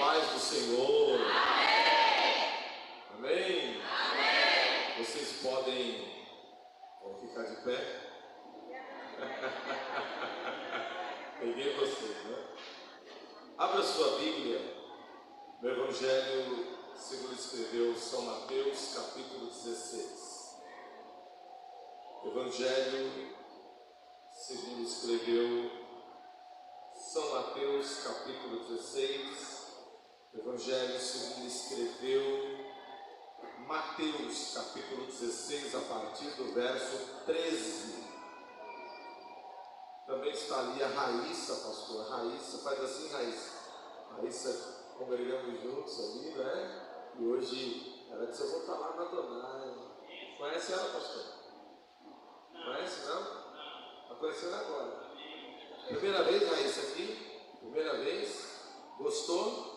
paz do Senhor. Amém. Amém? Amém. Vocês podem ficar de pé? Peguei vocês, né? Abra sua Bíblia no Evangelho segundo escreveu São Mateus, capítulo 16. Evangelho segundo escreveu São Mateus, capítulo 16. Evangelho segundo escreveu Mateus, capítulo 16, a partir do verso 13. Também está ali a Raíssa, pastor. Raíssa, faz assim, Raíssa. Raíssa, congregamos juntos ali, né? E hoje ela disse: eu vou estar lá na Donai. Conhece ela, pastor? Conhece, não? Está conhecendo agora. Primeira vez, Raíssa, aqui? Primeira vez? Gostou?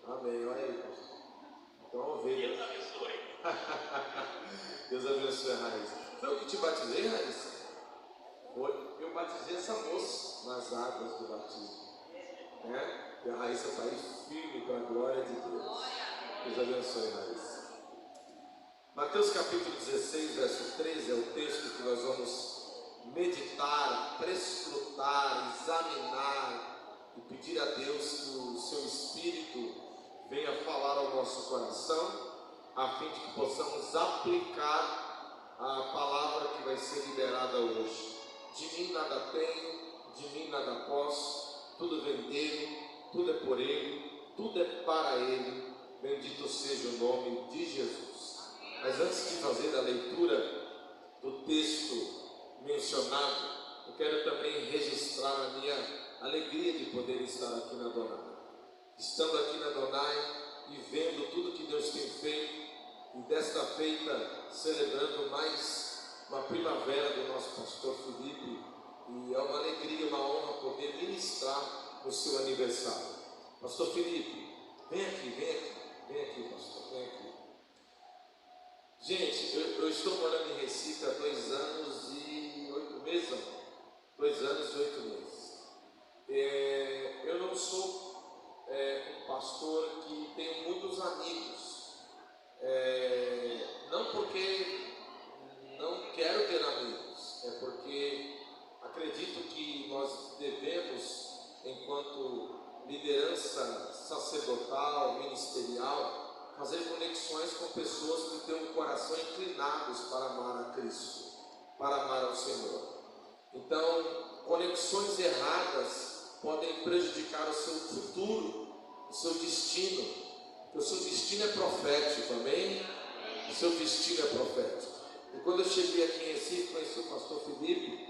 Amém. Olha aí, pastor. Então, ovelha. Deus abençoe. Deus abençoe a Raíssa. Foi eu que te batizei, Raíssa? Eu batizei essa moça nas águas do batismo, né? E a Raíssa está aí firme para a glória de Deus. Deus abençoe, Raíssa. Mateus capítulo 16, verso 13 é o texto que nós vamos meditar, prescrutar, examinar e pedir a Deus que o seu Espírito venha falar ao nosso coração, a fim de que possamos aplicar a palavra que vai ser liberada hoje. De mim nada tenho, de mim nada posso, tudo vem dele, tudo é por ele, tudo é para ele, bendito seja o nome de Jesus. Mas antes de fazer a leitura do texto mencionado, eu quero também registrar a minha alegria de poder estar aqui na Donai. Estando aqui na Donai e vendo tudo que Deus tem feito, e desta feita celebrando mais uma primavera do nosso pastor Felipe, e é uma alegria, uma honra poder ministrar no seu aniversário. Pastor Felipe, vem aqui, pastor, vem aqui. Gente, eu estou morando em Recife há 2 anos e 8 meses, amor. 2 anos e 8 meses. Eu não sou um pastor que tem muitos amigos, não porque não quero ter amigos, é porque acredito que nós devemos, enquanto liderança sacerdotal, ministerial, fazer conexões com pessoas que têm um coração inclinados para amar a Cristo, para amar ao Senhor. Então, conexões erradas podem prejudicar o seu futuro, o seu destino, porque o seu destino é profético, amém? O seu destino é profético. E quando eu cheguei aqui em Recife, conheci o pastor Felipe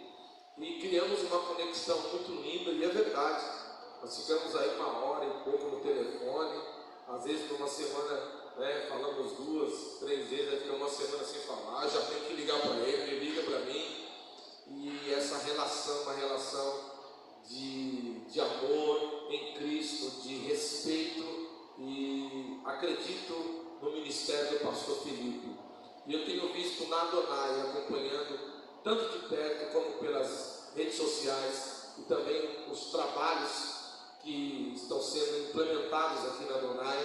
e criamos uma conexão muito linda, e é verdade. Nós ficamos aí 1 hora e pouco no telefone, às vezes numa semana, né, falamos 2, 3 vezes, aí ficamos uma semana sem falar, já tem que ligar para ele liga para mim, e essa relação, uma relação de amor em Cristo, de respeito, e acredito no ministério do pastor Felipe. E eu tenho visto na Donai, acompanhando tanto de perto como pelas redes sociais, e também os trabalhos que estão sendo implementados aqui na Donai.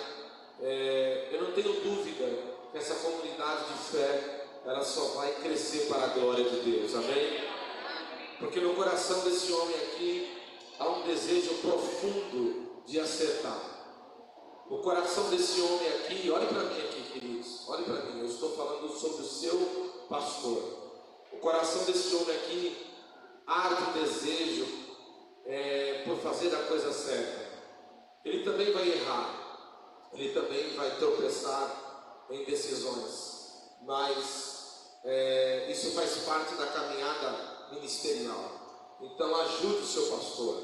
Eu não tenho dúvida que essa comunidade de fé, ela só vai crescer para a glória de Deus, amém? Porque no coração desse homem aqui há um desejo profundo de acertar. O coração desse homem aqui, olhe para mim aqui, queridos, olhe para mim, eu estou falando sobre o seu pastor. O coração desse homem aqui arde um desejo por fazer a coisa certa. Ele também vai errar, ele também vai tropeçar em decisões, mas isso faz parte da caminhada ministerial. Então ajude o seu pastor,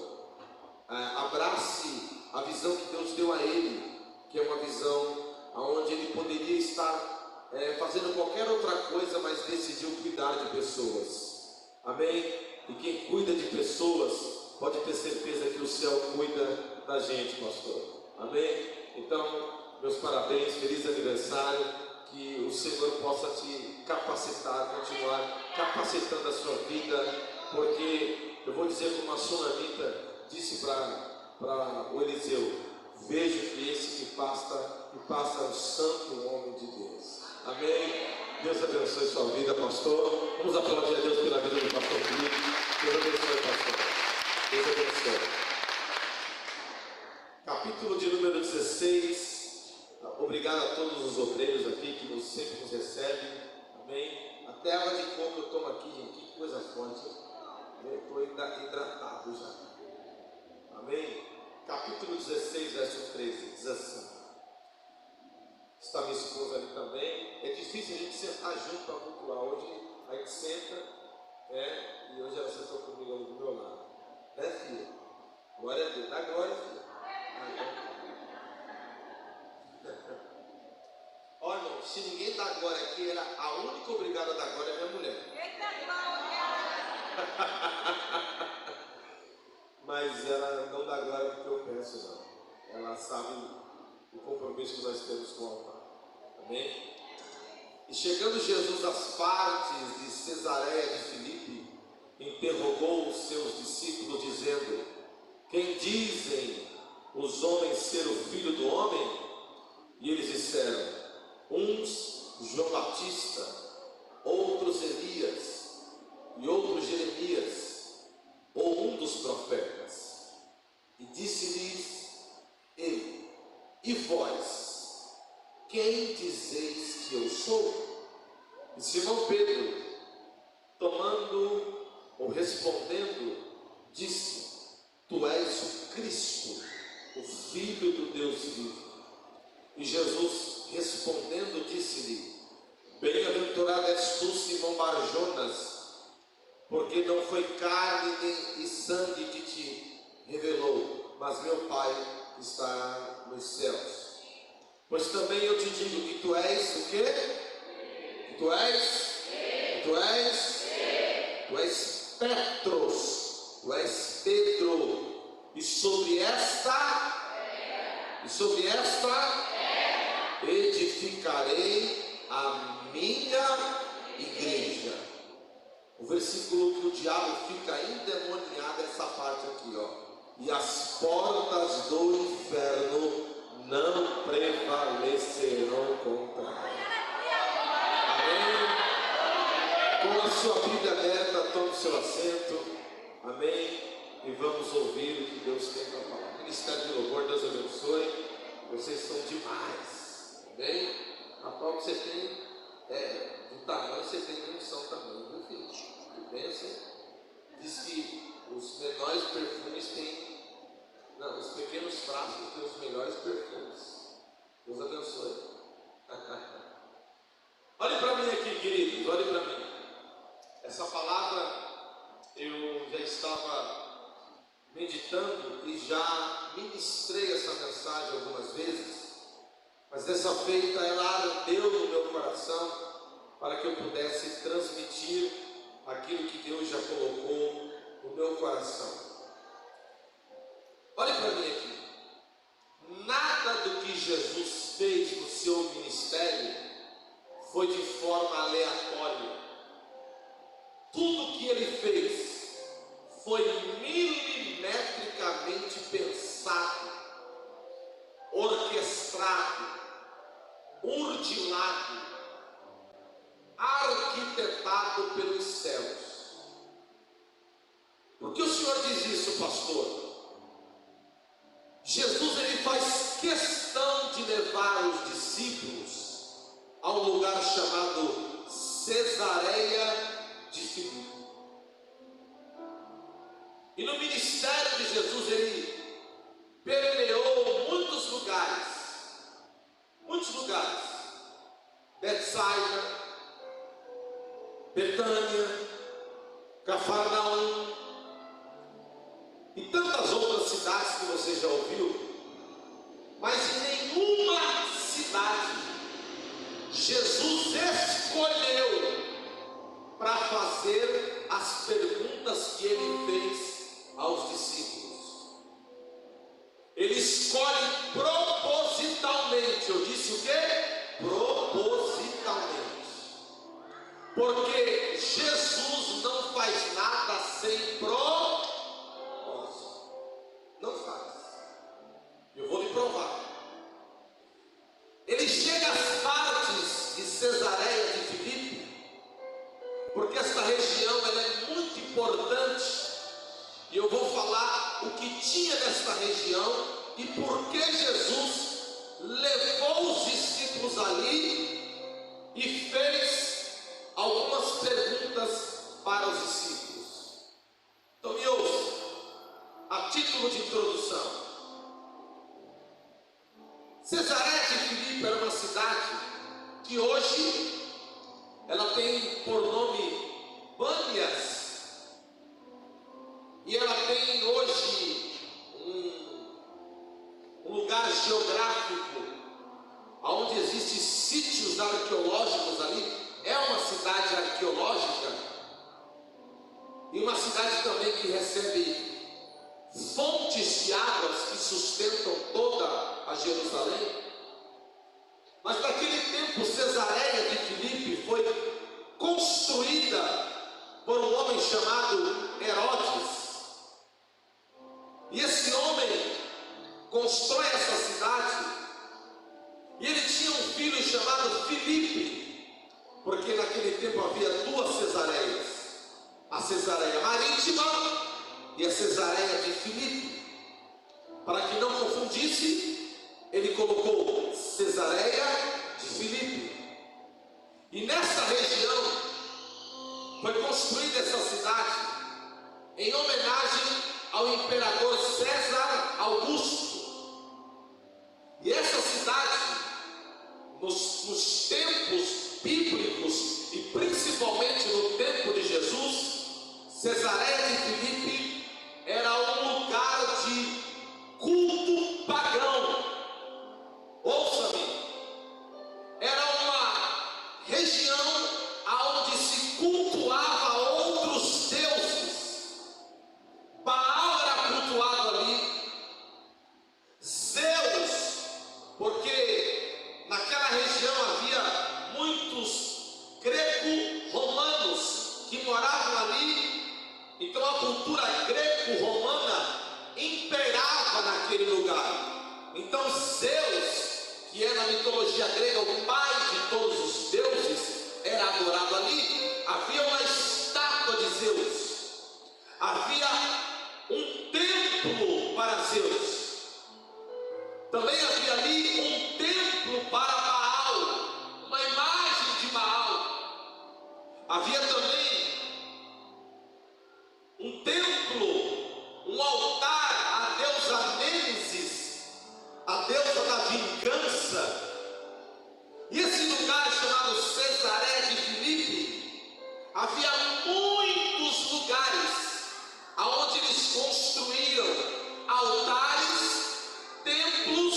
abrace a visão que Deus deu a ele, que é uma visão onde ele poderia estar fazendo qualquer outra coisa, mas decidiu cuidar de pessoas, amém? E quem cuida de pessoas pode ter certeza que o céu cuida da gente, pastor, amém? Então, meus parabéns, feliz aniversário, que o Senhor possa te capacitar, continuar capacitando a sua vida, porque eu vou dizer como a sunamita disse para o Eliseu: vejo que esse que passa é um santo homem de Deus. Amém? Deus abençoe sua vida, pastor. Vamos aplaudir a Deus pela vida do pastor Felipe. Deus abençoe, pastor. Deus abençoe. Capítulo de número 16. Obrigado a todos os obreiros aqui que sempre nos recebem. Amém? Até água de coco eu tomo aqui, gente. Que coisa forte. Estou hidratado já. Amém? Capítulo 16, verso 13. Diz assim. Está minha esposa ali também. É difícil a gente sentar junto para cultuar. Hoje a gente senta, e hoje ela sentou comigo ali do meu lado. Né, filha? Glória a Deus. Dá glória, filha. Olha, irmão, se ninguém dá glória aqui, era a única obrigada a dar glória é minha mulher. Eita glória! Mas ela não dá glória porque eu peço, não. Ela sabe o compromisso que nós temos com o altar. Amém? E chegando Jesus às partes de Cesareia de Filipe, interrogou os seus discípulos, dizendo: quem dizem os homens ser o Filho do Homem? E eles disseram: uns João Batista, outros Elias, e outros Jeremias, ou um dos profetas. E disse-lhes ele: e vós, quem dizeis que eu sou? E Simão Pedro, tomando ou respondendo, disse: tu és o Cristo, o Filho do Deus vivo. E Jesus respondendo disse-lhe: bem-aventurado és tu, Simão Bar-Jonas, porque não foi carne e sangue que te revelou, mas meu Pai está nos céus. Pois também eu te digo que tu és o quê? Que tu és? Tu és Petros, tu és Pedro, e sobre esta edificarei a minha igreja. O versículo que o diabo fica endemoniado é essa parte aqui, ó. E as portas do inferno não prevalecerão contra ela. Amém? Com a sua Bíblia aberta, tome seu assento. Amém? E vamos ouvir o que Deus tem para falar. Ministério de louvor, Deus abençoe. Vocês são demais. Amém? A qual você tem, do tamanho você tem de unção também, viu, filho? Que bênção. Diz que os menores perfumes têm. Não, os pequenos frascos têm os melhores perfumes. Deus abençoe. Olhe para mim aqui, queridos, olhe para mim. Essa palavra eu já estava meditando e já ministrei essa mensagem algumas vezes, mas dessa feita ela ardeu no meu coração para que eu pudesse transmitir aquilo que Deus já colocou no meu coração. Olhe para mim aqui. Nada do que Jesus fez no seu ministério foi de forma aleatória. Tudo que ele fez foi milimetricamente pensado, orquestrado, urdilado, arquitetado pelos céus. Por que o senhor diz isso, pastor? Jesus ele faz questão de levar os discípulos a um lugar chamado Cesareia de Filipe. E no ministério de Jesus ele permeou muitos lugares. Betsaida, Betânia, Cafarnaum e tantas outras cidades que você já ouviu. Mas em nenhuma cidade Jesus escolheu para fazer as perguntas que ele fez aos discípulos. Ele escolhe propositalmente. Eu disse o quê? Propositalmente. Porque Jesus não faz nada sem propósito. Não faz. Eu vou lhe provar. e por que Jesus levou os discípulos ali e fez algumas perguntas para os discípulos. Então me ouça, a título de introdução. Cesareia de Filipe era uma cidade que hoje ela tem por nome Bânias, e ela tem hoje um lugar geográfico onde existem sítios arqueológicos ali. É uma cidade arqueológica e uma cidade também que recebe fontes de águas que sustentam toda a Jerusalém. Mas naquele tempo Cesareia de Filipe foi construída por um homem chamado Herodes. E esse homem constrói essa cidade, e ele tinha um filho chamado Filipe, porque naquele tempo havia duas Cesareias, a Cesareia Marítima e a Cesareia de Filipe. Para que não confundisse, ele colocou Cesareia de Filipe. E nessa região foi construída essa cidade em homenagem ao imperador César Augusto. E essa cidade, nos tempos bíblicos e principalmente no tempo de Jesus, Cesareia de Filipe era um lugar de culto pagão. Ouça-me, era uma região onde se cultuava outros deuses. Baal era cultuado ali, Zeus, porque naquela região havia muitos greco-romanos que moravam ali, então a cultura greco-romana imperava naquele lugar. Então Zeus, que é na mitologia grega o pai de todos os deuses, era adorado ali. Havia uma estátua de Zeus, havia um templo para Zeus, também havia ali um templo para Baal, uma imagem de Baal. Havia também um templo, um altar à deusa Nêmesis, a deusa da vingança. E esse lugar chamado Cesareia de Filipe, havia muitos lugares aonde eles construíram altares, templos,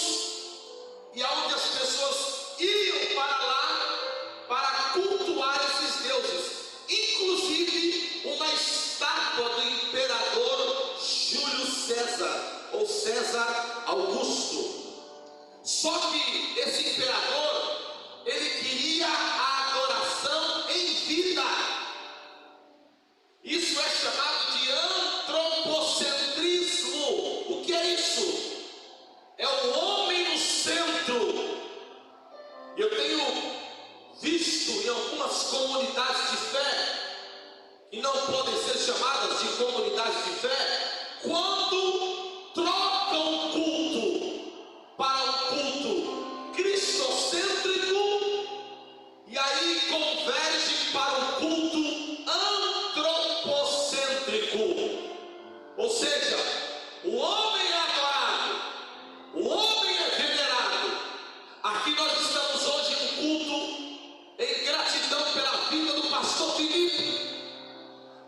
e aonde as pessoas iam para lá para cultuar esses deuses, inclusive uma estátua do imperador Júlio César, ou César Augusto. Só que esse imperador, ele queria a adoração em vida. Isso é chamado de antropocentrismo. O que é isso? É o homem no centro. Eu tenho visto em algumas comunidades de fé, que não podem ser chamadas de comunidades de fé, quando trocam o culto para um culto cristocêntrico, e aí convergem para um culto antropocêntrico. Ou seja, o homem é adorado, o homem é venerado. Aqui nós estamos hoje em culto em gratidão pela vida do pastor Filipe,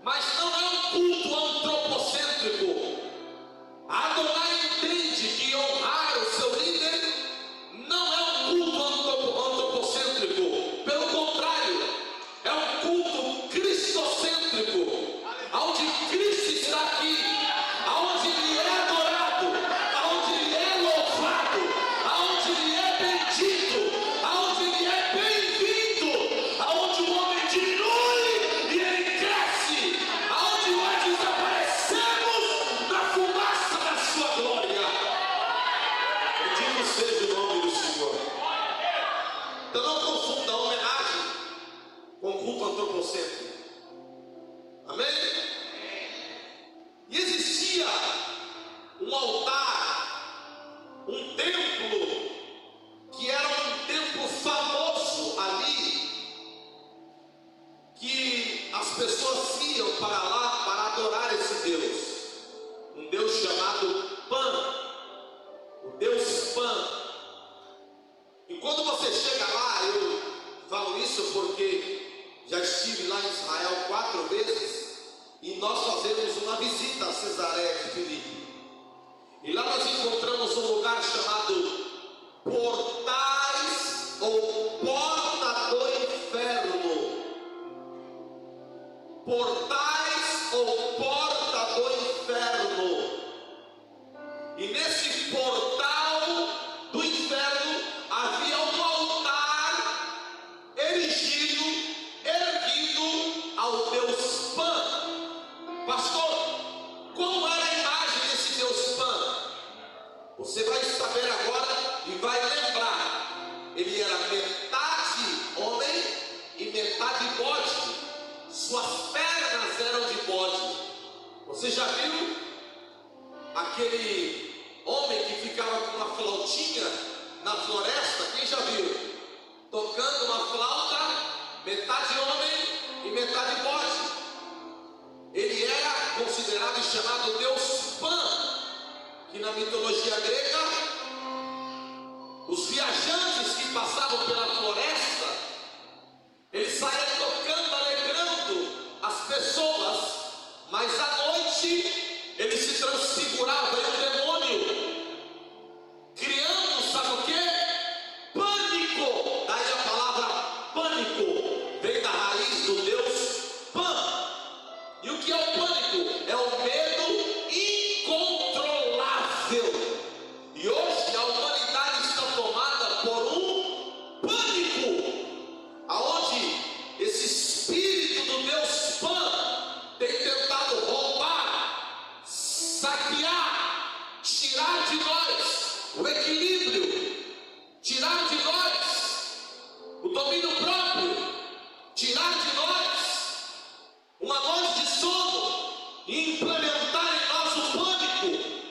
mas não é um culto antropocêntrico. um templo que era um templo famoso ali, que as pessoas iam para lá para adorar esse Deus, um Deus chamado Pan, o Deus Pan. E quando você chega lá, eu falo isso porque já estive lá em Israel 4 vezes, e nós fazemos uma visita a Cesareia de Filipe. E lá nós encontramos um lugar chamado Portais ou Porta do Inferno. Portais ou Porta do Inferno. E nesse portal do inferno havia um altar erigido, erguido ao Deus Pan. Pastor, como era a imagem desse Deus Pan? Você vai saber agora e vai lembrar. Ele era metade homem e metade bode. Suas pernas eram de bode. Você já viu aquele homem que ficava com uma flautinha na floresta? Quem já viu? Tocando uma flauta, metade homem e metade bode. Ele era considerado e chamado Deus Pan, que na mitologia grega, os viajantes que passavam pela floresta, eles saíam tocando, alegrando as pessoas, mas à noite ele se transfigurava em um demônio, criando, sabe o que? Pânico. Daí a palavra pânico vem da raiz do Deus Pan. E o que é o pânico? É o medo incontrolável. E hoje a humanidade está tomada por um pânico, aonde esse espírito do Deus Pan tem tentado roubar, saquear, tirar de nós o equilíbrio, tirar de nós o domínio próprio, tirar de nós uma noite de sono e implementar em nós o pânico.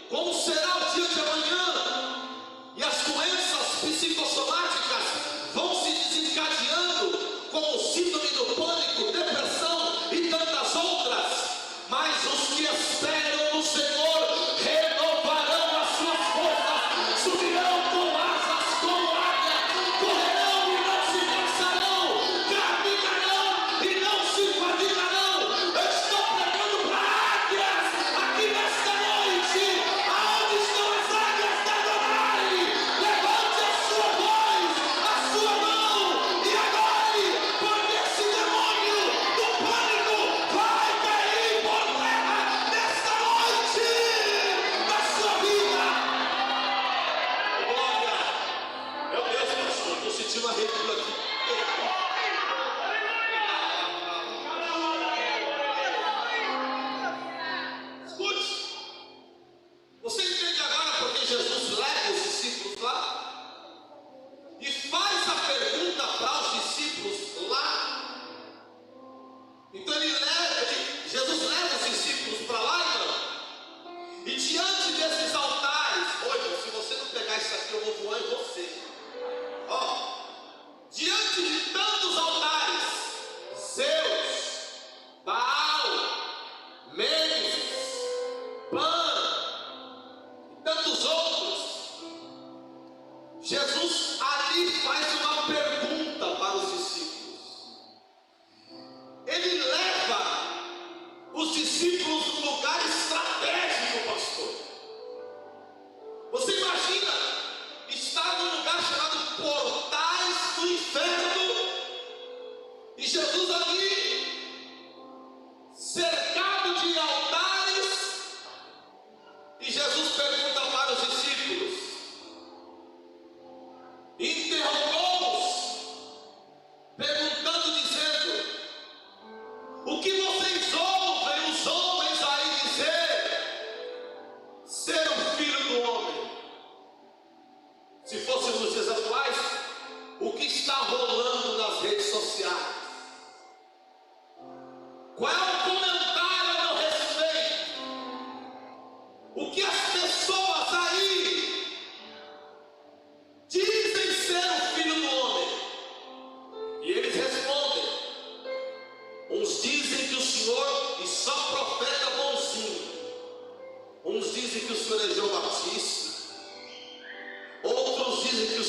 Como será o dia de amanhã? E as doenças psicossomáticas vão se desencadeando, como síndrome do pânico, depressão e tantas outras. Mas os que esperam no Senhor renovarão as suas forças, subirão com asas como águia, correrão e não se cansarão, caminharão e não se fadigarão. Eu estou pregando para águias aqui nesta noite. Aonde estão as águias da Adonai? Levante a sua voz, a sua mão e adore, porque esse demônio do pânico vai cair por terra nesta noite da sua vida. Glória! Meu Deus, pastor, estou sentindo arrepio aqui. Escute, você entende agora porque Jesus leva os discípulos lá e faz a pergunta para os discípulos lá? Então Jesus leva os discípulos para lá, então, e diante desses altares, olha, se você não pegar isso aqui, eu vou voar em você. Ó, diante de tantos altares, Zeus, Baal, Mênesis, Pan e tantos outros, Jesus ali faz uma pergunta para os discípulos. Ele leva os discípulos num lugar estratégico, pastor. Você imagina estar num lugar chamado Portais do Inferno e Jesus ali cercado de altares, e Jesus pergunta para os discípulos, interrogou-os, perguntando, dizendo: o que vocês ouvem os homens aí dizer ser o Filho do Homem? Se fosse nos dias atuais, o que está rolando nas redes sociais? Qual é o comentário a meu respeito? O que as pessoas aí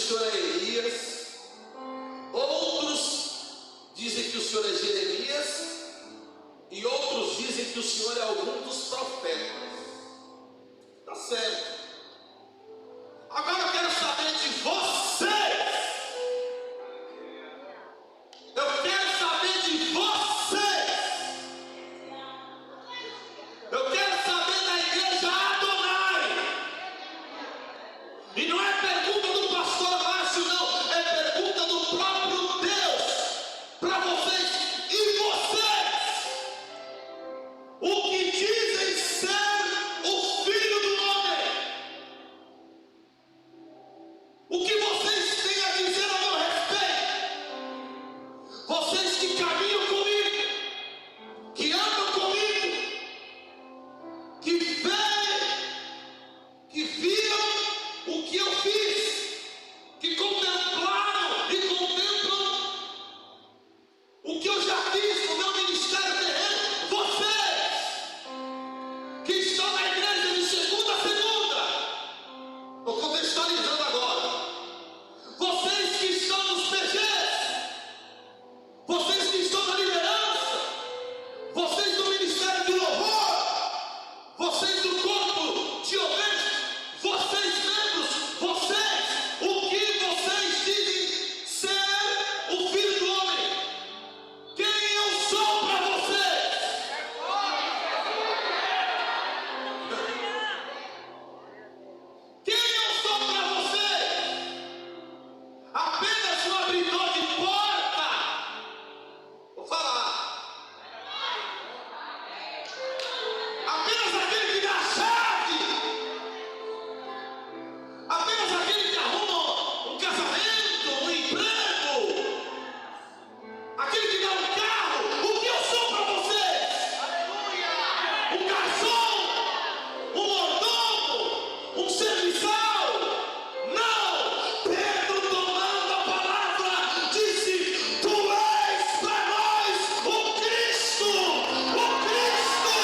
Senhor é Elias, outros dizem que o Senhor é Jeremias, e outros dizem que o Senhor é algum dos profetas. Tá certo. Agora eu quero saber de vocês. Eu quero saber de vocês. Eu quero saber da igreja Adonai. E não é pergunta do pastor Márcio, não. É pergunta do próprio Deus para vocês. E vocês? O que dizem ser o Filho do Homem? O que vocês têm a dizer a meu respeito? Vocês que caminham comigo, que andam comigo, que veem, que viram o que eu fiz, que contemplaram e contemplam o que eu já fiz no meu ministério terreno. Vocês que estão na igreja de segunda a segunda, estou contextualizando agora. Vocês que estão nos PGs, vocês que estão na liderança, vocês do ministério de louvor, vocês do corpo de obreiros, vocês membros, vocês, o que vocês dizem ser o Filho do Homem? Quem eu sou para vocês? Quem eu sou para vocês? Apenas um abridor de porta? Vou falar. Apenas aquele que dá a chave? Apenas aquele que arruma um casamento, um emprego? Aquele que dá um carro? O que eu sou para vocês? Um garçom? Um mordomo? Um serviçal? Não! Pedro, tomando a palavra, disse: Tu és para nós o Cristo! O Cristo!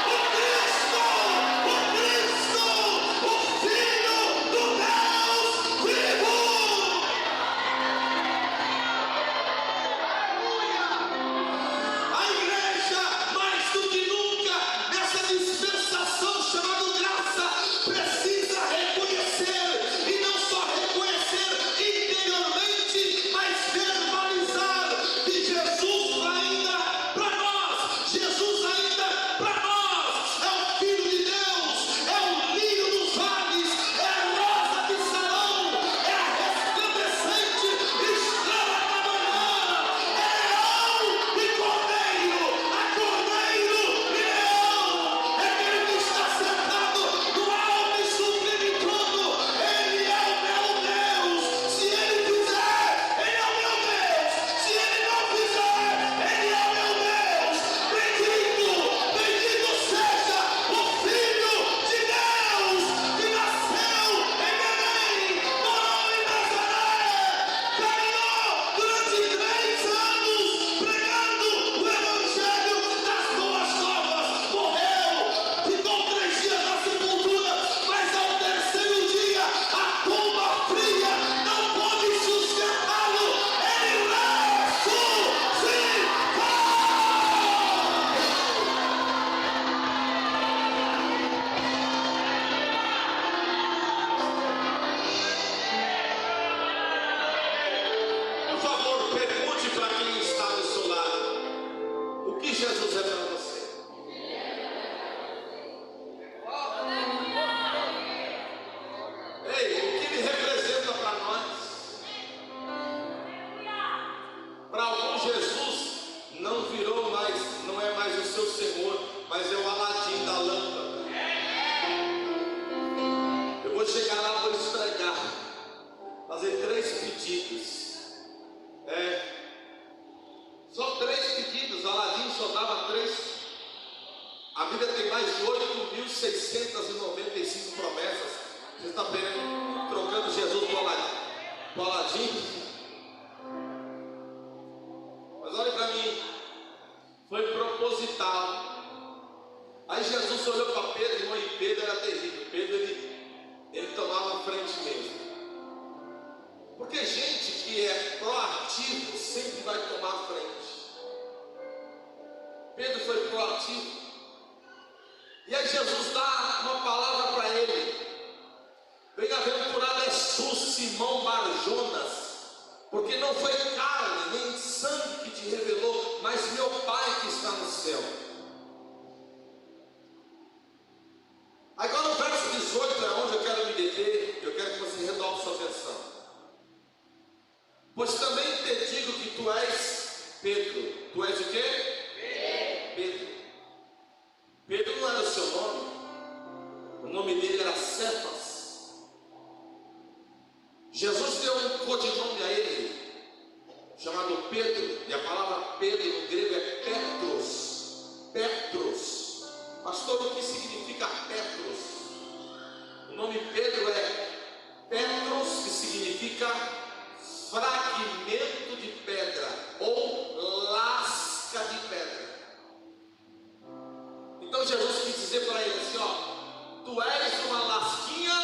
O Cristo! O Cristo! O Filho do Deus vivo! A igreja, mais do que nunca, nessa dispensação chamada graça, precisa reconhecer, e não só reconhecer interiormente, mas verbalizar que Jesus ainda para nós, Jesus ainda para nós, é o Filho de Deus, é o lírio dos vales, é a rosa de Sarão, é a resplandecente estrela da manhã, é leão e cordeiro, a cordeiro e leão, é aquele que está sentado no alto e sublime trono. Ele é o meu Deus. Se ele fizer, ele é o meu Deus. Se ele não fizer, ele é o meu Deus. Bendito seja o Filho de Deus que nasceu em Belém, morou em Nazaré, caminhou durante 3 anos pregando o Evangelho das boas novas, morreu, ficou 3 dias na sepultura, mas ao terceiro dia a tumba fria não pôde sustentá-lo. Ele ressuscitou. Por favor, pergunte para quem está do seu lado: o que Jesus é para você? Ei, o que ele representa para nós? Para alguns, Jesus não virou mais, não é mais o seu Senhor, mas é o Aladim da lâmpada. Eu vou chegar lá, vou esfregar, fazer 3 pedidos. Só 3 pedidos. Aladim só dava 3. A Bíblia tem mais de 8.695 promessas. Você está trocando Jesus por Aladim? Mas olha para mim, foi proposital. Aí Jesus olhou para Pedro, irmão, e Pedro era terrível. Pedro ele tomava a frente mesmo. proativo sempre vai tomar a frente. Pedro foi proativo. E aí Jesus dá uma palavra para ele: bem-aventurado és tu, Simão Bar-Jonas, porque não foi carne nem sangue que te revelou, mas meu Pai que está no céu. Agora o verso 18 é onde eu quero me deter. Eu quero que você redobre sua atenção. Pois também te digo que tu és Pedro. Tu és o quê? Pedro. Pedro não era o seu nome. O nome dele era Cefas. Jesus deu um codinome a ele, chamado Pedro. E a palavra Pedro no grego é Petros. Petros. Pastor, o que significa Petros? O nome Pedro é Petros, que significa fragmento de pedra ou lasca de pedra. Então Jesus quis dizer para ele assim: ó, tu és uma lasquinha.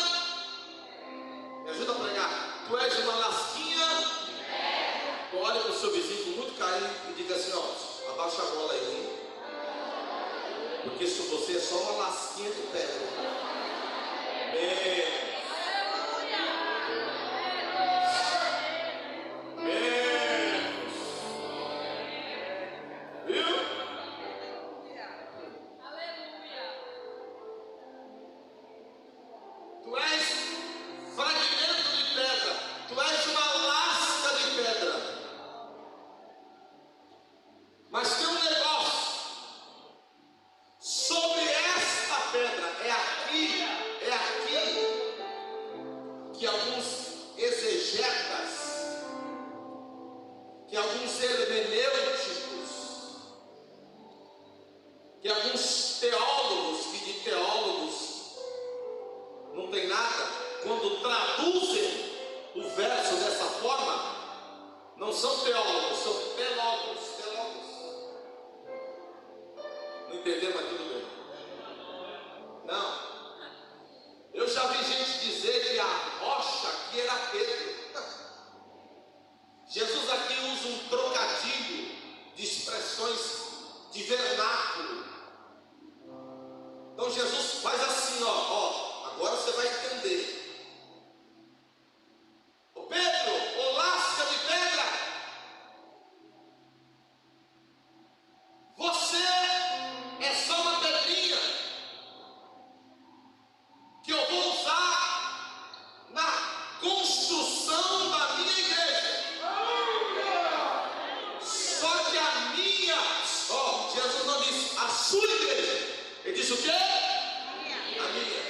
Me ajuda a pregar. Tu és uma lasquinha. Então olha para o seu vizinho com muito carinho e diga assim: ó, abaixa a bola aí, hein? Porque se você é só uma lasquinha de pedra. Viu? Tu és fragmento de pedra. Tu és uma lasca de pedra. Mas tem um negócio. Sobre esta pedra, é aqui que alguns exegetas, que alguns hermenêuticos, que alguns teólogos, que de teólogos não tem nada, quando traduzem o verso dessa forma, não são teólogos, são telólogos. Não entendeu, mas tudo bem. Não. Eu já vi gente dizer que a rocha aqui era Pedro. Jesus aqui usa um trocadilho de expressões de vernáculo. Então Jesus faz assim, ó, agora você vai entender. Ô Pedro, ô lasca de pedra, você é só uma pedrinha que eu vou usar na construção da minha igreja. Só que a minha, Jesus não disse a sua igreja, ele disse o quê? A minha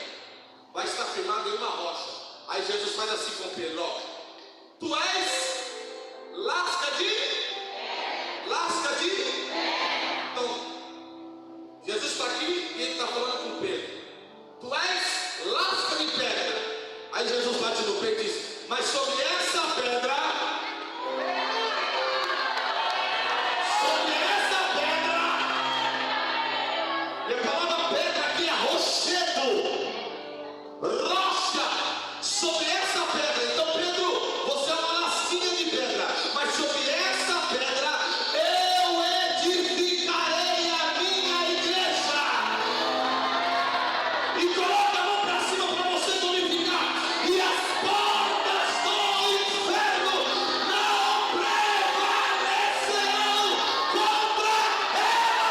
vai estar firmada em uma rocha. Aí Jesus faz assim com Pedro: ó, tu és lasca de então Jesus está aqui e ele está falando com Pedro. Tu és lasca de pedra. Aí Jesus bate no peito e diz: mas sobre essa pedra, e a palavra pedra aqui é rochedo, rocha, sobre essa pedra. Então Pedro, você é uma lasquinha de pedra, mas sobre essa pedra eu edificarei a minha igreja. E coloca a mão para cima para você glorificar. E as portas do inferno não prevalecerão contra ela.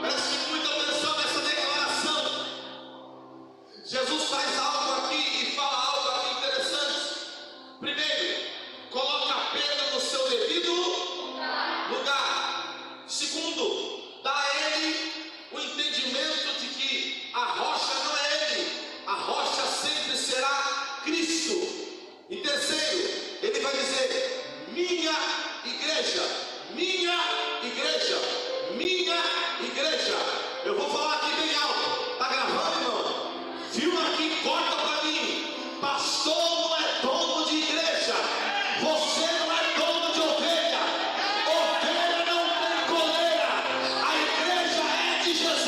Preste muita atenção nessa declaração. Jesus faz algo aqui e fala algo aqui interessante. Primeiro, coloca Pedro no seu devido lugar. Segundo, dá a ele o entendimento de que a rocha não é ele, a rocha sempre será Cristo. E terceiro, ele vai dizer: minha igreja, minha igreja, minha igreja. Eu vou falar aqui bem alto. Tá gravando, irmão? Filma aqui, corta para mim. Pastor não é dono de igreja. Você não é dono de ovelha. Ovelha não tem coleira. A igreja é de Jesus.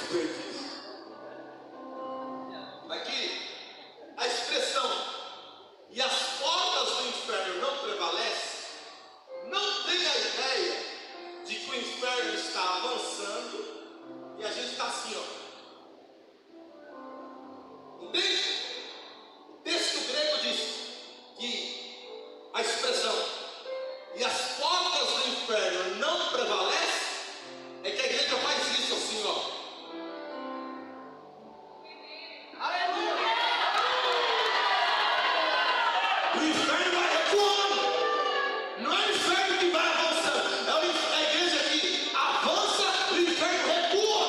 desperdício. Aqui, a expressão "e as portas do inferno não prevalecem" não tem a ideia de que o inferno está avançando e a gente está assim, ó. Entende? O texto grego diz que a expressão "e as portas do inferno não prevalecem" é que a igreja faz isso assim, ó. O inferno vai recuando. Não é o inferno que vai avançando. É a igreja que avança, o inferno recua.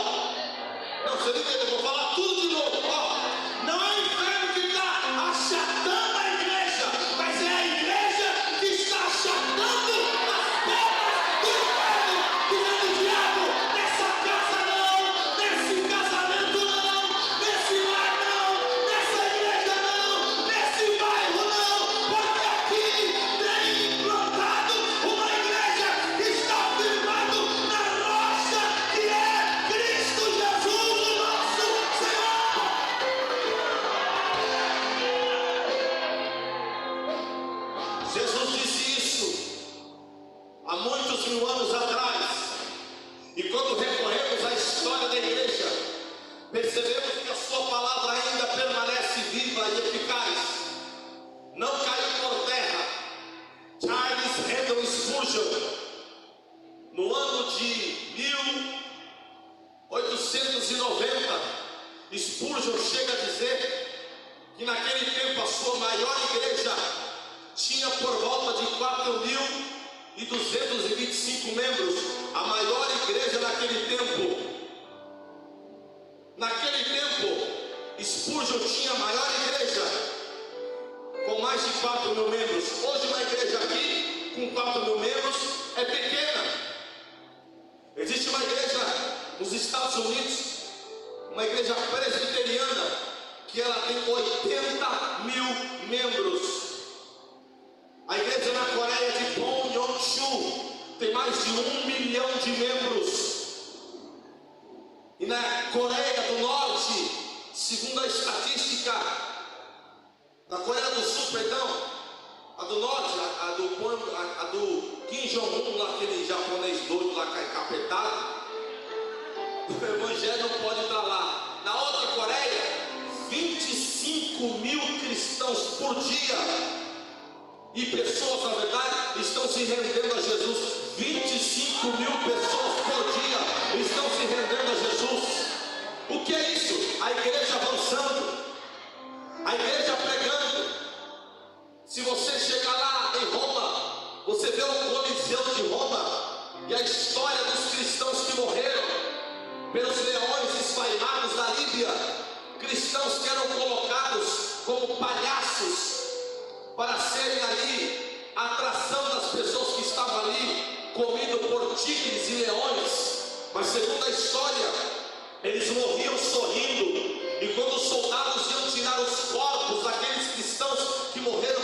Não, você não entendeu, eu vou falar tudo de novo. Ó, não é o inferno que está achatando a igreja, mas é a igreja que está achatando as portas do inferno, dizendo: diabo, nessa casa não, nesse casamento não, nesse lar não, nessa igreja não, nesse bairro não, porque aqui tem implantado uma igreja que está firmado na rocha que é Cristo Jesus, o nosso Senhor. Jesus disse isso há muitos mil anos atrás, e quando recorremos à história da igreja, percebemos que a sua palavra ainda permanece viva e eficaz, não caiu por terra. Charles Haddon Spurgeon, no ano de 1890, Spurgeon chega a dizer que naquele tempo a sua maior igreja tinha por volta de 4.225 membros, a maior igreja naquele tempo. Naquele tempo, Spurgeon tinha a maior igreja, com mais de 4.000 membros. Hoje uma igreja aqui, com 4.000 membros, é pequena. Existe uma igreja nos Estados Unidos, uma igreja presbiteriana, que ela tem 80.000 membros. A igreja na Coreia de Pyongyang tem mais de 1 milhão de membros. E na Coreia do Norte, segundo a estatística, na Coreia do Sul, perdão, a do Norte, a do Kim Jong-un, lá, aquele japonês doido lá, encapetado, o evangelho não pode estar lá. Na outra Coreia, 25.000 cristãos por dia. E pessoas, na verdade, estão se rendendo a Jesus. 25.000 pessoas por dia estão se rendendo a Jesus. O que é isso? A igreja avançando, a igreja pregando. Se você chegar lá em Roma, você vê o Coliseu de Roma e a história dos cristãos que morreram pelos leões esfainados da Líbia. Cristãos que eram colocados como palhaços para serem ali a atração das pessoas que estavam ali, comido por tigres e leões. Mas segundo a história, eles morriam sorrindo. E quando os soldados iam tirar os corpos daqueles cristãos que morreram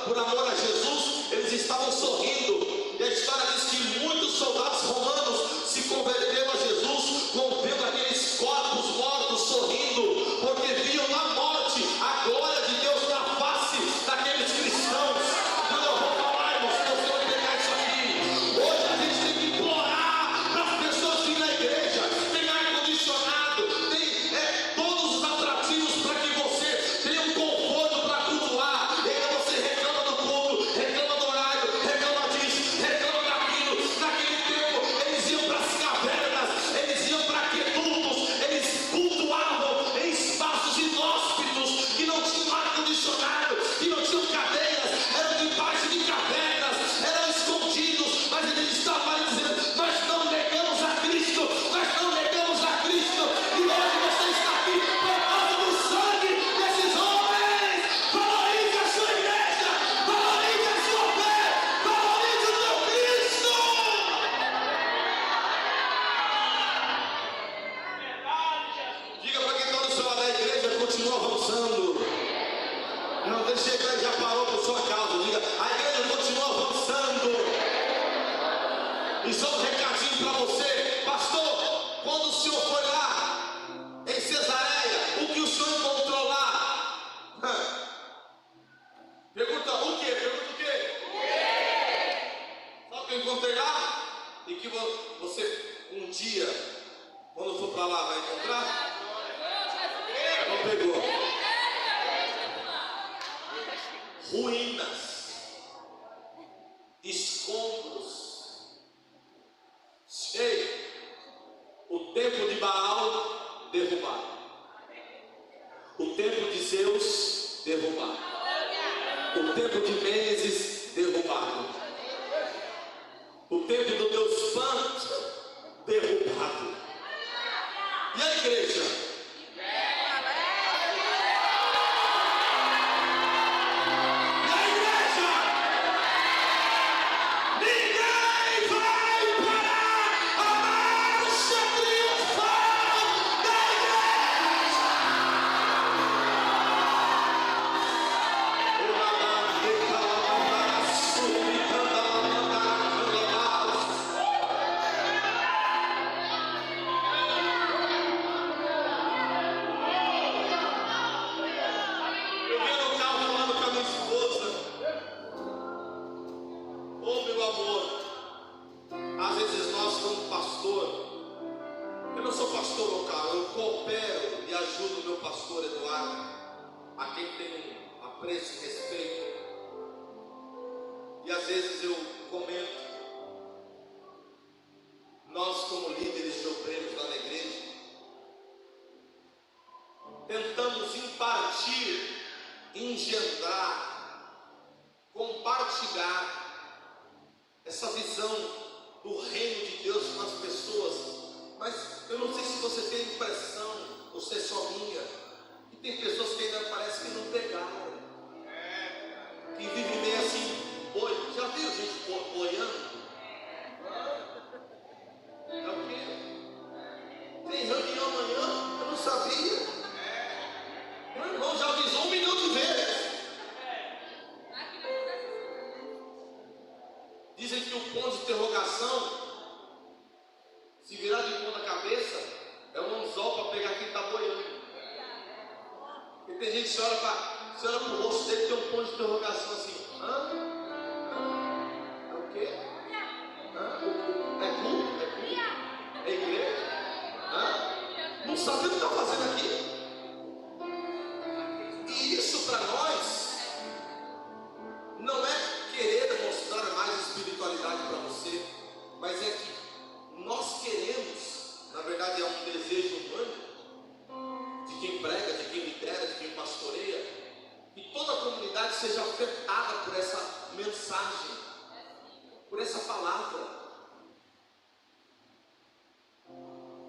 por amor a Jesus, eles estavam sorrindo. E a história diz que muitos soldados romanos se converteram a Jesus, vendo aqueles corpos mortos sorrindo, porque viam na morte a glória de Deus na face daqueles cristãos. Não, eu vou falar, irmãos, que você vai pegar isso aqui. Hoje a gente tem que implorar para as pessoas virem na igreja. Tem ar-condicionado, tem todos os atrativos para que você tenha um conforto para cultuar. E aí você reclama do culto, reclama do horário, reclama disso, reclama daquilo. Naquele tempo eles iam para as cavernas, eles iam para aquedutos, eles cultuavam em espaços inóspitos que não tinham ar-condicionado, que não tinham cadeiras, eram debaixo de cavernas, eram escondidos, mas eles estavam ali dizendo: nós não negamos a Cristo, nós não negamos a Cristo. E hoje você está aqui por causa do sangue desses homens. Valorize a sua igreja, valorize a sua fé, valorize o teu Cristo. Diga para quem está no seu lado: a igreja continua avançando. Não deixe a igreja já parou por sua causa. Diga: a igreja continua avançando. E só um recadinho para você, pastor: quando o senhor foi lá você um dia, quando for para lá, vai encontrar? Não pegou. Ruínas, escombros. Ei, o templo de Baal derrubado, o templo de Zeus derrubado, o templo de Mênesis derrubado, o templo do Deus Pan derrubado. E a igreja? Dizem que o ponto de interrogação, se virar de ponta cabeça, é um anzol para pegar quem está boiando. E tem gente que olha para o rosto dele, tem um ponto de interrogação assim: hã? É o quê? Hã? É culto? É culto? É igreja? Hã? Não sabe o que está fazendo aqui. E isso para nós não é querer mostrar mais espiritualidade para você, mas é que nós queremos, na verdade é um desejo humano, de quem prega, de quem lidera, de quem pastoreia, que toda a comunidade seja afetada por essa mensagem, por essa palavra.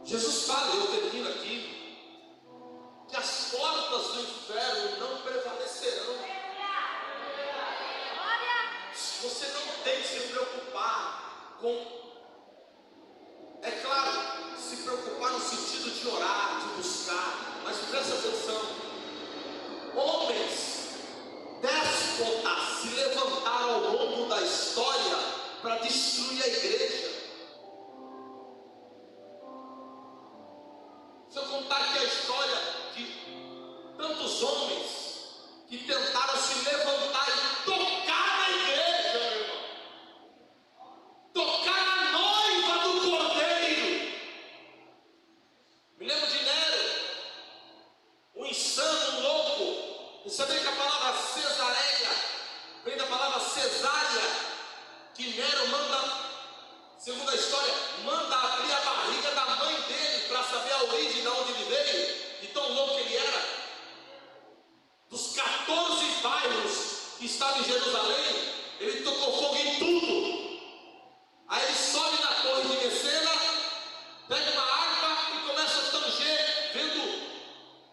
Jesus fala, eu termino aqui, que as portas do inferno não prevalecerão. Você não tem que se preocupar com, é claro, se preocupar no sentido de orar, de buscar, mas presta atenção: homens déspotas se levantaram ao longo da história para destruir a igreja. Se eu contar aqui a história de tantos homens que tentaram se levantar e tocar na igreja, meu irmão, tocar na noiva do Cordeiro. Me lembro de Nero, um insano, um louco. Você sabia que a palavra cesareia vem da palavra cesárea, que Nero manda, segundo a história, manda abrir a barriga da mãe dele para saber a origem de onde ele veio, de tão louco que ele era. Dos 14 bairros que estavam em Jerusalém, ele tocou fogo em tudo. Aí ele sobe na torre de Messena, pega uma harpa e começa a tanger, vendo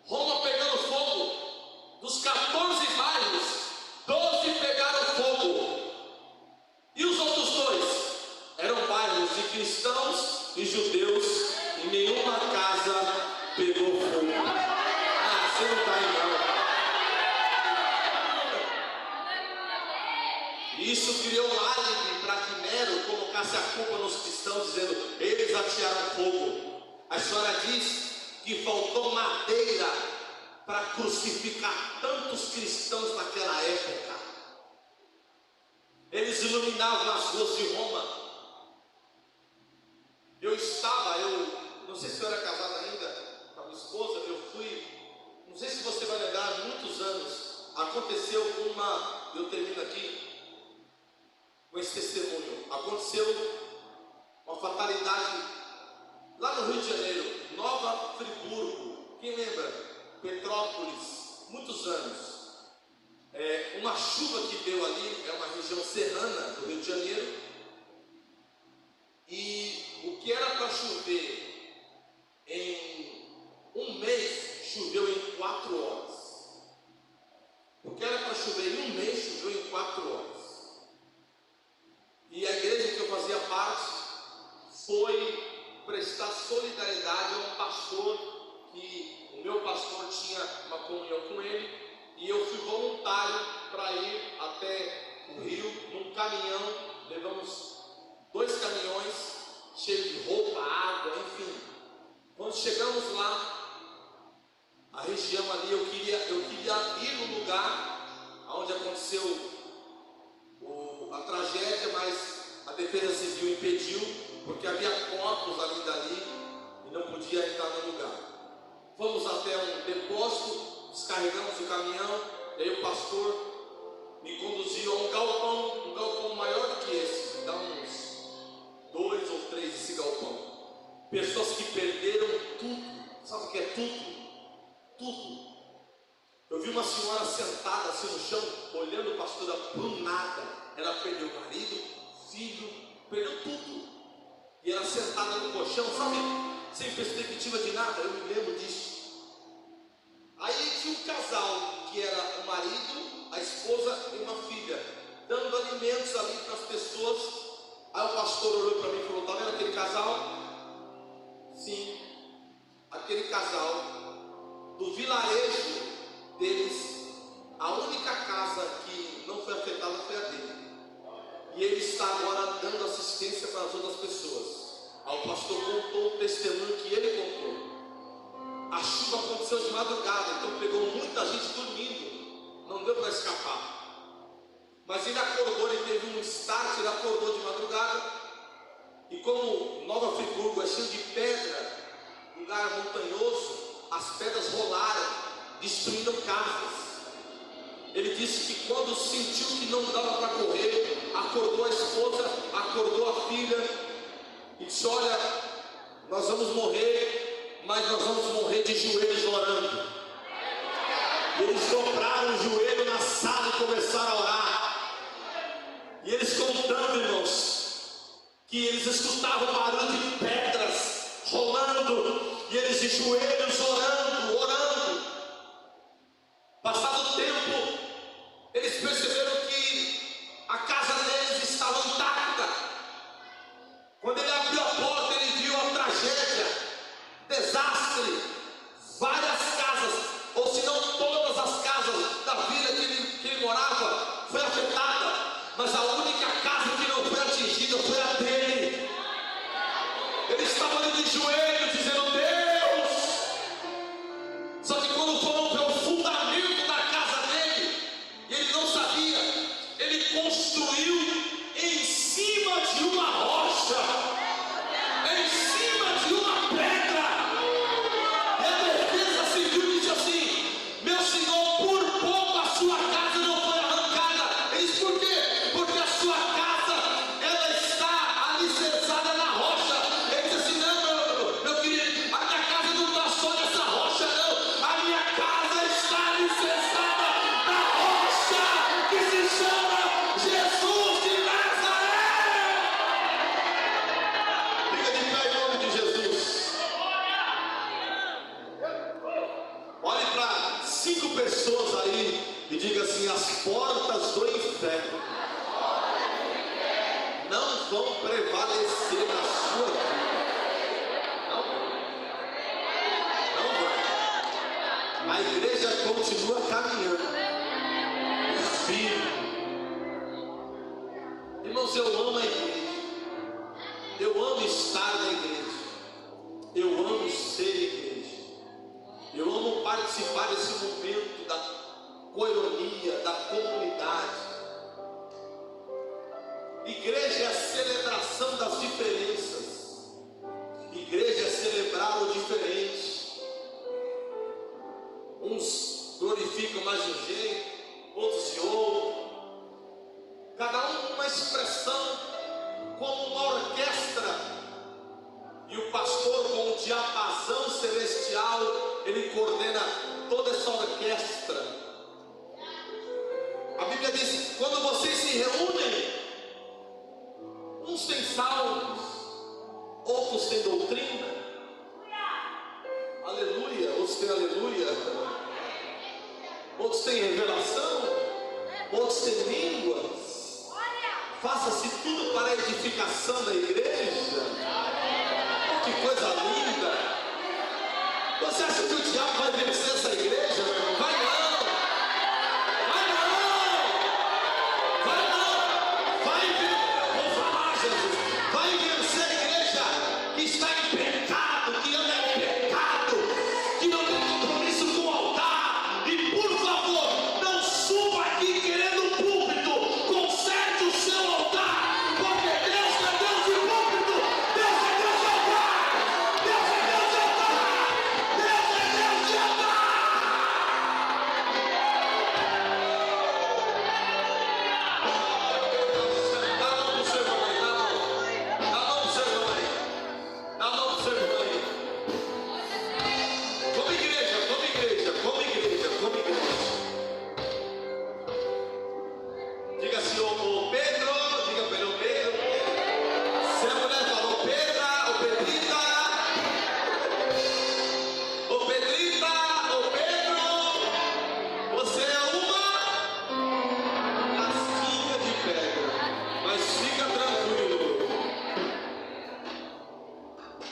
Roma pegando fogo. Dos 14 bairros, 12 pegaram fogo. E os outros 2 eram bairros de cristãos e judeus, e nenhuma casa pegou fogo. Ah, você não está aí não. E isso criou um álibi para que Nero colocasse a culpa nos cristãos, dizendo: eles atearam fogo. A história diz que faltou madeira para crucificar tantos cristãos naquela época. Eles iluminavam as ruas de Roma. aconteceu eu termino aqui com esse testemunho. Aconteceu uma fatalidade lá no Rio de Janeiro, Nova Friburgo. Quem lembra? Petrópolis, muitos anos. Uma chuva que deu ali, é uma região serrana do Rio de Janeiro, e o que era para chover em um mês, choveu em 4 horas. O que era para chover em um mês, choveu em 4 horas. E a igreja que eu fazia parte foi prestar solidariedade a um pastor, que o meu pastor tinha uma comunhão com ele, e eu fui voluntário para ir até o Rio, num caminhão. Levamos 2 caminhões cheios de roupa, água, enfim. Quando chegamos lá, a região ali, eu queria ir no lugar onde aconteceu a tragédia, mas a Defesa Civil impediu, porque havia corpos ali dali e não podia entrar no lugar. Fomos até um depósito, descarregamos o caminhão, e aí o pastor me conduziu a um galpão maior do que esse, dá uns 2 ou 3 esse galpão. Pessoas que perderam tudo. Sabe o que é tudo? Tudo. Eu vi uma senhora sentada assim no chão, olhando o pastor por nada. Ela perdeu o marido, filho, perdeu tudo. E ela sentada no colchão, sabe, sem perspectiva de nada. Eu me lembro disso. Aí tinha um casal, que era o marido, a esposa e uma filha, dando alimentos ali para as pessoas. Aí o pastor olhou para mim e falou: está vendo aquele casal? Sim, aquele casal do vilarejo deles, a única casa que não foi afetada foi a dele. E ele está agora dando assistência para as outras pessoas. Aí o pastor contou o testemunho que ele contou. A chuva aconteceu de madrugada, então pegou muita gente dormindo, não deu para escapar. Mas ele acordou, ele teve um start, ele acordou de madrugada. E como Nova Friburgo é cheio de pedra, lugar montanhoso, as pedras rolaram, destruíram casas. Ele disse que quando sentiu que não dava para correr, acordou a esposa, acordou a filha e disse: olha, nós vamos morrer, mas nós vamos morrer de joelhos orando. E eles dobraram o joelho na sala e começaram a orar. E eles contando, irmãos, que eles escutavam barulho de pedras rolando, e eles de joelhos orando, orando. Passado o tempo, eles perceberam que a casa deles estava intacta. Quando ele abriu a porta, ele viu a tragédia, desastre, várias casas, ou se não todas as casas da vila que ele morava foi afetada, mas a única casa que não foi atingida foi a dele. Ele estava ali de joelhos dizendo: Deus. Só que quando foram para o fundamento da casa dele, e ele não sabia, ele construiu em cima de uma rocha, em cima de uma pedra. E a Defesa Civil disse assim: meu senhor, por pouco a sua casa não foi arrancada. Ele disse: por quê? Porque a sua casa, ela está alicerçada na rocha. Ele disse assim: não, meu querido, a minha casa não está só nessa rocha, não. A minha casa está alicerçada na rocha que se chama Jesus de Nazaré. Fica de pé em nome de Jesus. Olhe para 5 pessoas aí e diga assim: as portas do inferno não vão prevalecer na sua vida. Não vai. A igreja continua caminhando firme. Irmãos, eu amo a igreja. Eu amo estar na igreja. Eu amo ser igreja. Eu amo participar desse momento da coinonia, da comunidade. Igreja é a celebração das diferenças. Igreja é celebrar o diferente. Uns glorificam mais de um jeito, diapasão celestial, ele coordena toda essa orquestra. A Bíblia diz: quando vocês se reúnem, uns têm salmos, outros têm doutrina, aleluia, outros têm aleluia, outros têm revelação, outros têm línguas. Faça-se tudo para a edificação da igreja. Oh, que coisa linda! Você acha que o diabo vai vencer essa igreja, meu irmão? Vai não! Vai não! Vai não! Vou falar, Jesus. Vai vencer a igreja que está em pecado, que anda em pecado, que não tem compromisso com o altar. E por favor, não suba aqui querendo púlpito. Conserte o seu altar, porque Deus é Deus de púlpito. Deus é Deus de altar. Deus é Deus de altar. Deus é Deus de altar. Dá a mão pro seu irmão aí, dá a mão. Dá a mão pro seu irmão aí. Dá a mão pro seu irmão aí. Como igreja, como igreja, como igreja, como igreja. Diga assim, ô Pedro, diga para ele, ô Pedro. Se a mulher falou Pedra, ô Pedrita. Ô Pedrita, ô Pedro. Você é uma lasquinha de pedra. Mas fica tranquilo.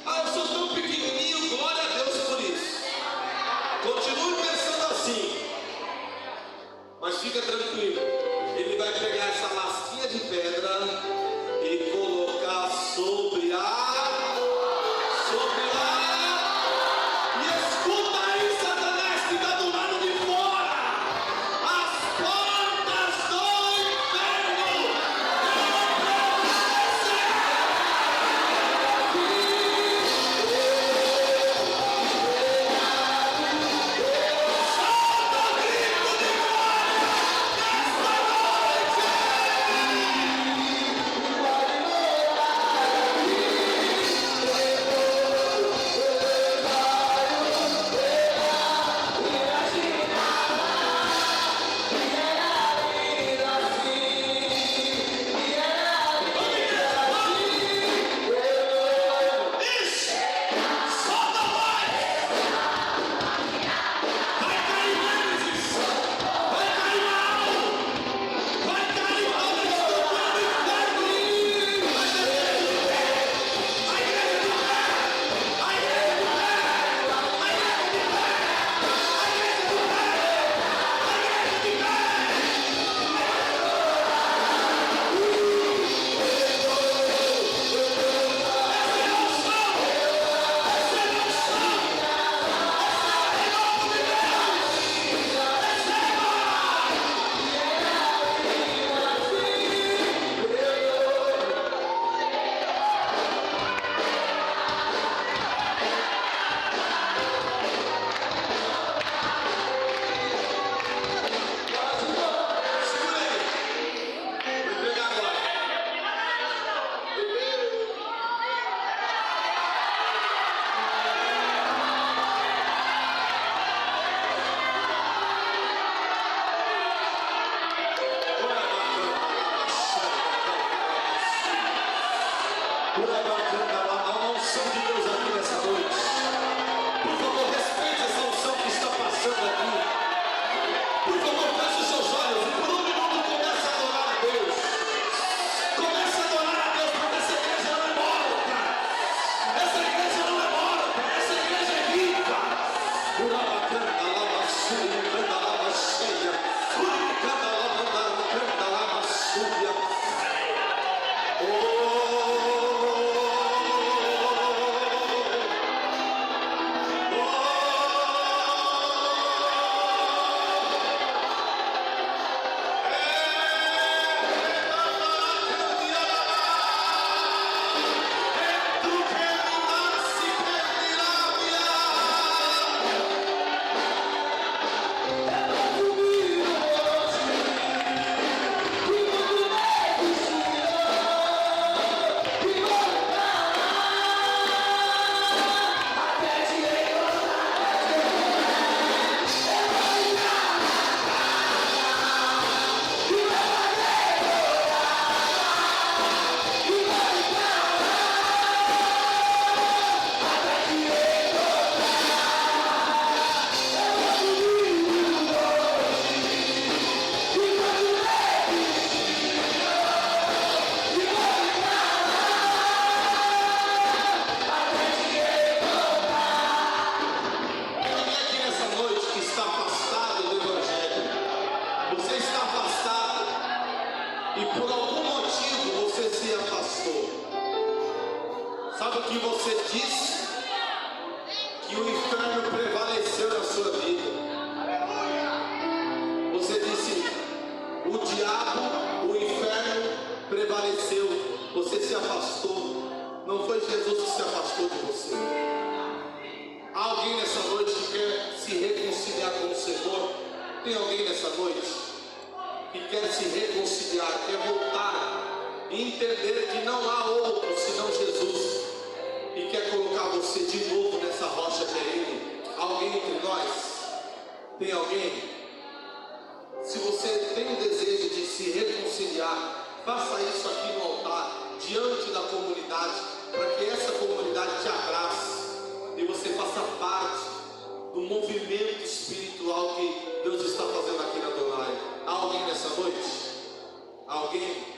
Ah, eu sou tão pequenininho, glória a Deus por isso. Continue pensando assim. Mas fica tranquilo. Ele vai pegar essa lasquinha de pedra e colocar sobre e escuta aí, Satanás, que está do lado de fora. As portas do inferno não Por algum motivo você se afastou. Sabe o que você disse? Que o inferno prevaleceu na sua vida. Você disse: o diabo, o inferno prevaleceu. Você se afastou. Não foi Jesus que se afastou de você. Há alguém nessa noite que quer se reconciliar com o Senhor? Tem alguém nessa noite que quer se reconciliar, quer voltar e entender que não há outro senão Jesus, e quer colocar você de novo nessa rocha que é Ele? Alguém entre nós? Tem alguém? Se você tem o desejo de se reconciliar, faça isso aqui no altar, diante da comunidade, para que essa comunidade te abrace e você faça parte do movimento espiritual que Deus está fazendo aqui na Adonai. Há alguém nessa noite? Alguém?